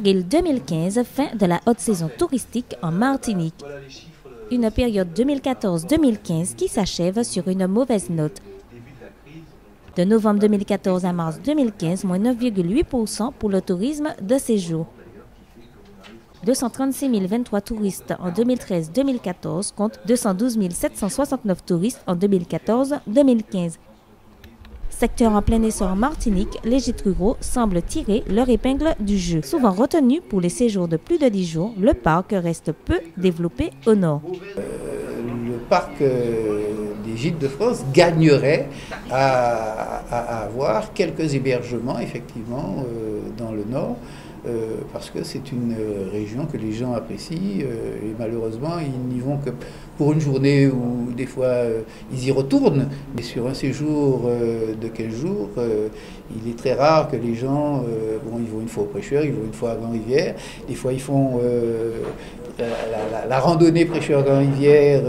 Avril 2015, fin de la haute saison touristique en Martinique. Une période 2014-2015 qui s'achève sur une mauvaise note. De novembre 2014 à mars 2015, moins 9,8% pour le tourisme de séjour. 236 023 touristes en 2013-2014 contre 212 769 touristes en 2014-2015. Secteur en plein essor en Martinique, les gîtes ruraux semblent tirer leur épingle du jeu. Souvent retenu pour les séjours de plus de 10 jours, le parc reste peu développé au nord. Le parc des gîtes de France gagnerait à avoir quelques hébergements effectivement dans le nord. Parce que c'est une région que les gens apprécient et malheureusement ils n'y vont que pour une journée ou des fois ils y retournent. Mais sur un séjour de 15 jours, il est très rare que les gens, ils vont une fois au Prêcheur, ils vont une fois à Grand-Rivière, des fois ils font la randonnée Prêcheur-Grand-Rivière,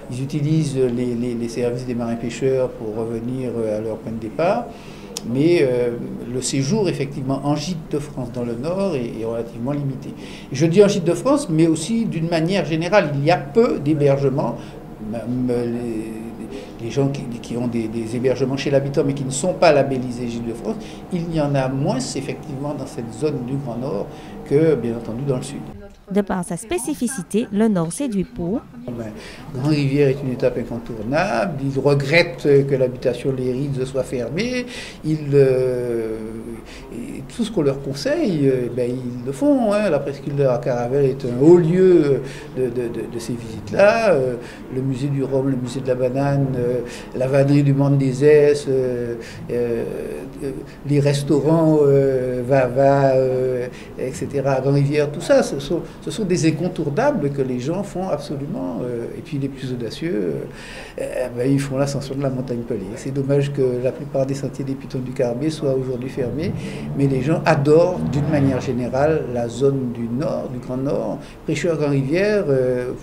ils utilisent les services des marins-pêcheurs pour revenir à leur point de départ. Mais le séjour, effectivement, en gîte de France dans le Nord est relativement limité. Je dis en gîte de France, mais aussi d'une manière générale, il y a peu d'hébergements. Les gens qui ont des hébergements chez l'habitant, mais qui ne sont pas labellisés gîte de France, il y en a moins, effectivement, dans cette zone du Grand Nord que, bien entendu, dans le Sud. De par sa spécificité, le Nord séduit pour... Grand-Rivière est une étape incontournable. Ils regrettent que l'habitation Les Rides soit fermée. Tout ce qu'on leur conseille, ils le font. La presqu'île de la Caravelle est un haut lieu de ces visites-là. Le musée du Rhum, le musée de la banane, la vannerie du Mont des Esses, les restaurants Vava, etc. à Grand-Rivière, tout ça, ce sont des incontournables que les gens font absolument. Et puis les plus audacieux, ils font l'ascension de la montagne Pelée. C'est dommage que la plupart des sentiers des Pitons du Carbet soient aujourd'hui fermés, mais les gens adorent d'une manière générale la zone du Nord, du Grand Nord. Prêcheur-Grand-Rivière,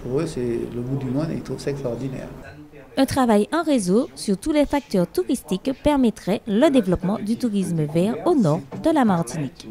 pour eux, c'est le bout du monde et ils trouvent ça extraordinaire. Un travail en réseau sur tous les facteurs touristiques permettrait le développement du tourisme vert au nord de la Martinique.